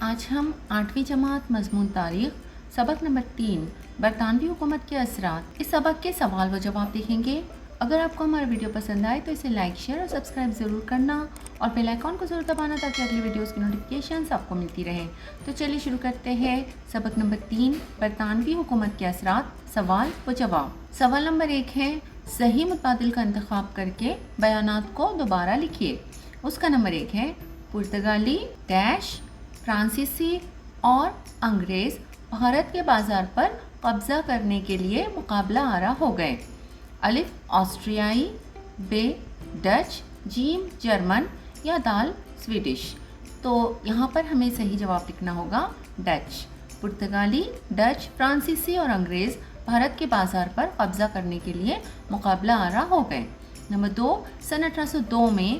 आज हम 8वीं जमात मज़मून तारीख़ सबक नंबर 3 बरतानवी हुकूमत के असरात इस सबक के सवाल व जवाब देखेंगे। अगर आपको हमारा वीडियो पसंद आए तो इसे लाइक शेयर और सब्सक्राइब ज़रूर करना और बेल आइकॉन को ज़रूर दबाना ताकि अगली वीडियोस की नोटिफिकेशंस आपको मिलती रहे। तो चलिए शुरू करते हैं सबक नंबर 3 बरतानवी हुकूमत के असरात सवाल व जवाब। सवाल नंबर 1 है सही मुतबादिल का इंतखाब करके बयानात को दोबारा लिखिए। उसका नंबर 1 है पुर्तगाली डैश फ्रांसीसी और अंग्रेज़ भारत के बाज़ार पर कब्ज़ा करने के लिए मुकाबला आरा हो गए। अलिफ ऑस्ट्रियाई, बे डच, जीम जर्मन या दाल स्वीडिश। तो यहाँ पर हमें सही जवाब लिखना होगा डच। पुर्तगाली, डच, फ्रांसीसी और अंग्रेज़ भारत के बाज़ार पर कब्ज़ा करने के लिए मुकाबला आरा हो गए। नंबर 2, सन 1802 में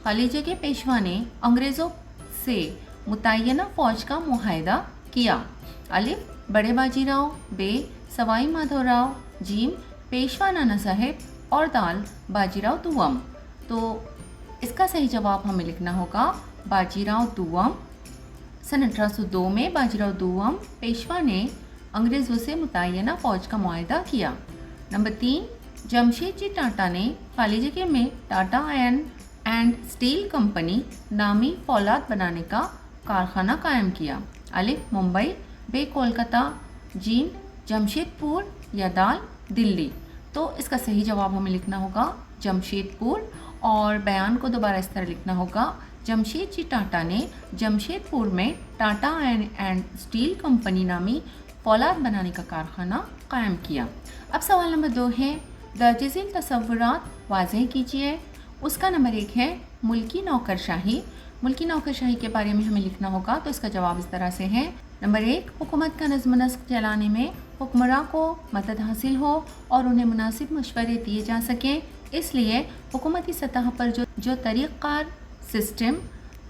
खालिजे के पेशवा ने अंग्रेज़ों से मुतय्यना फ़ौज का मुआहदा किया। अलिफ बड़े बाजीराव, बे सवाई माधवराव, जीम पेशवा नाना साहेब और दाल बाजीराव दुआम। तो इसका सही जवाब हमें लिखना होगा बाजीराव दुआम। सन 1802 में बाजीराव दुआम पेशवा ने अंग्रेज़ों से मुतय्यना फ़ौज का मुआहदा किया। नंबर 3, जमशेद जी टाटा ने खालिजे में Tata iron and steel company नामी फौलाद बनाने का कारखाना कायम किया। अलिफ मुंबई, बे कोलकाता, जीम जमशेदपुर या दाल दिल्ली। तो इसका सही जवाब हमें लिखना होगा जमशेदपुर और बयान को दोबारा इस तरह लिखना होगा जमशेद जी टाटा ने जमशेदपुर में Tata iron and steel company नामी फौलाद बनाने का कारखाना कायम किया। अब सवाल नंबर 2 है दर्जज़ील तसव्वुरात वाज़ेह कीजिए। उसका नंबर 1 है मुल्की नौकरशाही। मुल्की नौकरशाही के बारे में हमें लिखना होगा। तो इसका जवाब इस तरह से है। नंबर 1, हुकूमत का नज़्म नस्क चलाने में हुक्मरां को मदद हासिल हो और उन्हें मुनासिब मशवरे दिए जा सकें, इसलिए हुकूमती सतह पर जो तरीक़ार सिस्टम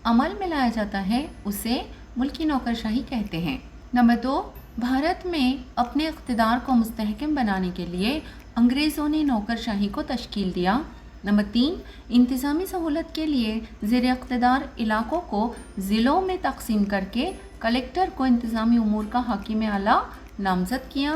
अमल में लाया जाता है उसे मुल्की नौकरशाही कहते हैं। नंबर 2, भारत में अपने इक़्तिदार को मुस्तहकम बनाने के लिए अंग्रेज़ों ने नौकरशाही को तश्कील दिया। नंबर 3, इंतज़ामी सहूलत के लिए ज़ेर इक़्तिदार इलाक़ों को ज़िलों में तक़सीम करके कलेक्टर को इंतज़ामी उमूर का हाकिम आला नामज़द किया।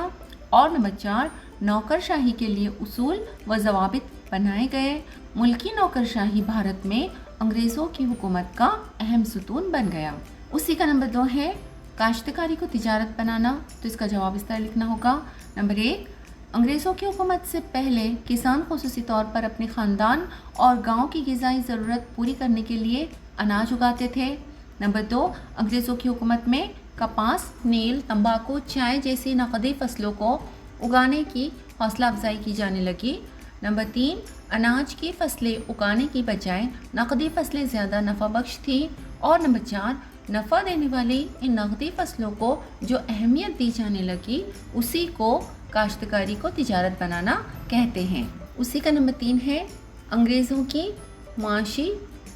और नंबर 4, नौकरशाही के लिए उसूल व ज़वाबित बनाए गए। मुल्की नौकरशाही भारत में अंग्रेज़ों की हुकूमत का अहम सुतून बन गया। उसी का नंबर 2 है काश्तकारी को तिजारत बनाना। तो इसका जवाब इस तरह लिखना होगा। नंबर 1, अंग्रेज़ों की हुकूमत से पहले किसान ख़ुसूसी तौर पर अपने ख़ानदान और गांव की ग़िज़ाई ज़रूरत पूरी करने के लिए अनाज उगाते थे। नंबर 2, अंग्रेज़ों की हुकूमत में कपास, नील, तंबाकू, चाय जैसी नकदी फसलों को उगाने की हौसला अफजाई की जाने लगी। नंबर 3, अनाज की फसलें उगाने की बजाय नकदी फसलें ज़्यादा नफ़ा बख्श थी। और नंबर 4, नफ़ा देने वाली इन नकदी फसलों को जो अहमियत दी जाने लगी उसी को काश्तकारी को तिजारत बनाना कहते हैं। उसी का नंबर 3 है अंग्रेज़ों की माशी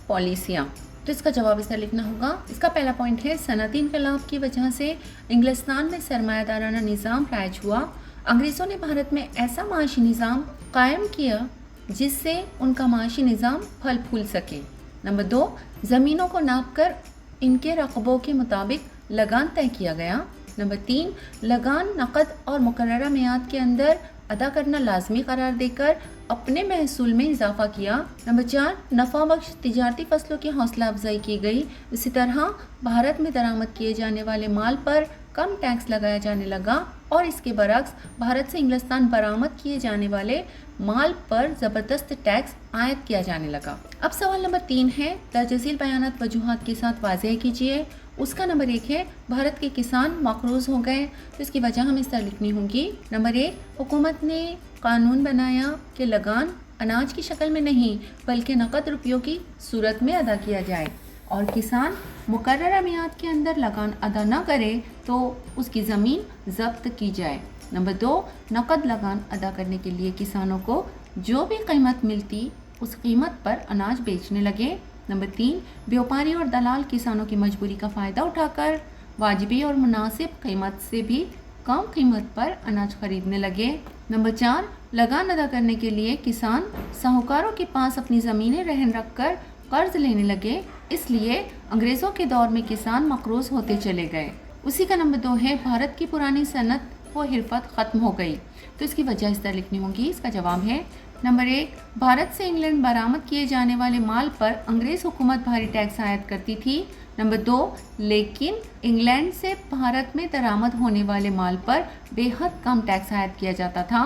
पॉलिसियाँ। तो इसका जवाब इस तरह लिखना होगा। इसका पहला पॉइंट है सनअती इनकलाब की वजह से इंग्लिस्तान में सरमायादाराना निज़ाम राइज हुआ। अंग्रेज़ों ने भारत में ऐसा माशी निज़ाम कायम किया जिससे उनका माशी निज़ाम फल फूल सके। नंबर 2, ज़मीनों को नाप कर इनके रकबों के मुताबिक लगान तय किया गया। नंबर 3, लगान नकद और मुकर्ररा मियाद के अंदर अदा करना लाजमी करार देकर अपने महसूल में इजाफा किया। नंबर 4, नफ़ा बख्श तिजारती फसलों की हौसला अफजाई की गई। इसी तरह भारत में दरामद किए जाने वाले माल पर कम टैक्स लगाया जाने लगा और इसके बरक्स भारत से इंग्लिस्तान बरामद किए जाने वाले माल पर ज़बरदस्त टैक्स आयद किया जाने लगा। अब सवाल नंबर 3 है दर्जज़ील बयानात वजूहात के साथ वाज़ेह कीजिए। उसका नंबर 1 है भारत के किसान मक़रूज़ हो गए। तो इसकी वजह हमें इस तरह लिखनी होगी। नंबर 1, हुकूमत ने कानून बनाया कि लगान अनाज की शक्ल में नहीं बल्कि नकद रुपयों की सूरत में अदा किया जाए और किसान मुकर्ररा मियाद के अंदर लगान अदा न करे तो उसकी ज़मीन ज़ब्त की जाए। नंबर 2, नकद लगान अदा करने के लिए किसानों को जो भी कीमत मिलती उस कीमत पर अनाज बेचने लगे। नंबर 3, व्यापारी और दलाल किसानों की मजबूरी का फ़ायदा उठाकर वाजिबी और मुनासिब कीमत से भी कम कीमत पर अनाज खरीदने लगे। नंबर 4, लगान अदा करने के लिए किसान साहूकारों के पास अपनी ज़मीनें रहन रख कर कर्ज लेने लगे। इसलिए अंग्रेज़ों के दौर में किसान मकरूज़ होते चले गए। उसी का नंबर 2 है भारत की पुरानी सनत व हिरफत ख़त्म हो गई। तो इसकी वजह इस तरह लिखनी होगी। इसका जवाब है नंबर 1, भारत से इंग्लैंड बरामद किए जाने वाले माल पर अंग्रेज़ हुकूमत भारी टैक्स आयद करती थी। नंबर 2, लेकिन इंग्लैंड से भारत में दरामद होने वाले माल पर बेहद कम टैक्स आयद किया जाता था।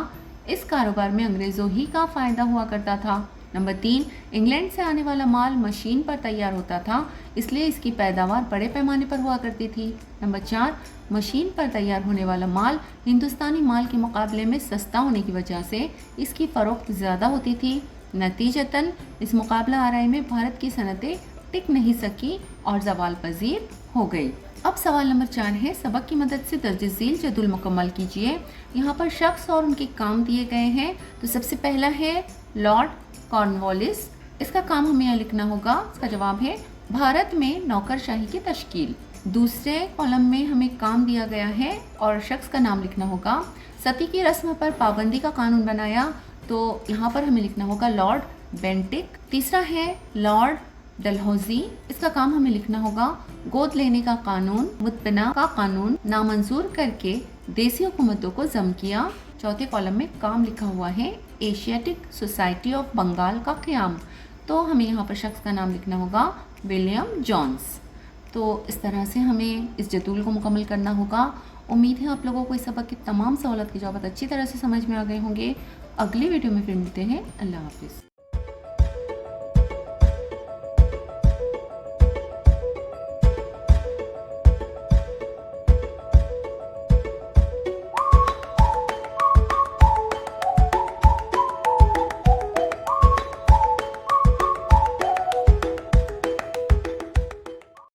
इस कारोबार में अंग्रेज़ों ही का फ़ायदा हुआ करता था। नंबर 3, इंग्लैंड से आने वाला माल मशीन पर तैयार होता था, इसलिए इसकी पैदावार बड़े पैमाने पर हुआ करती थी। नंबर 4, मशीन पर तैयार होने वाला माल हिंदुस्तानी माल के मुकाबले में सस्ता होने की वजह से इसकी फ़रोख्त ज़्यादा होती थी। नतीजतन इस मुकाबला आराई में भारत की सनतें टिक नहीं सकी और ज़वाल पजीर हो गई। अब सवाल नंबर 4 है, सबक की मदद से दर्ज झील जदुल मुकम्मल कीजिए। यहाँ पर शख्स और उनके काम दिए गए हैं। तो सबसे पहला है लॉर्ड कॉर्नवालिस। इसका काम हमें यहाँ लिखना होगा। इसका जवाब है भारत में नौकरशाही की तश्कील। दूसरे कॉलम में हमें काम दिया गया है और शख्स का नाम लिखना होगा। सती की रस्म पर पाबंदी का कानून बनाया, तो यहाँ पर हमें लिखना होगा लॉर्ड बेंटिक। तीसरा है लॉर्ड डलहौजी। इसका काम हमें लिखना होगा गोद लेने का कानून, मुतबना का कानून नामंजूर करके देसी हुकूमतों को जम किया। चौथे कॉलम में काम लिखा हुआ है एशियाटिक सोसाइटी ऑफ बंगाल का क़याम। तो हमें यहाँ पर शख्स का नाम लिखना होगा विलियम जॉन्स। तो इस तरह से हमें इस जदूल को मुकम्मल करना होगा। उम्मीद है आप लोगों को इस सबक की तमाम सवालों के जवाब अच्छी तरह से समझ में आ गए होंगे। अगली वीडियो में फिर मिलते हैं। अल्लाह हाफिज़।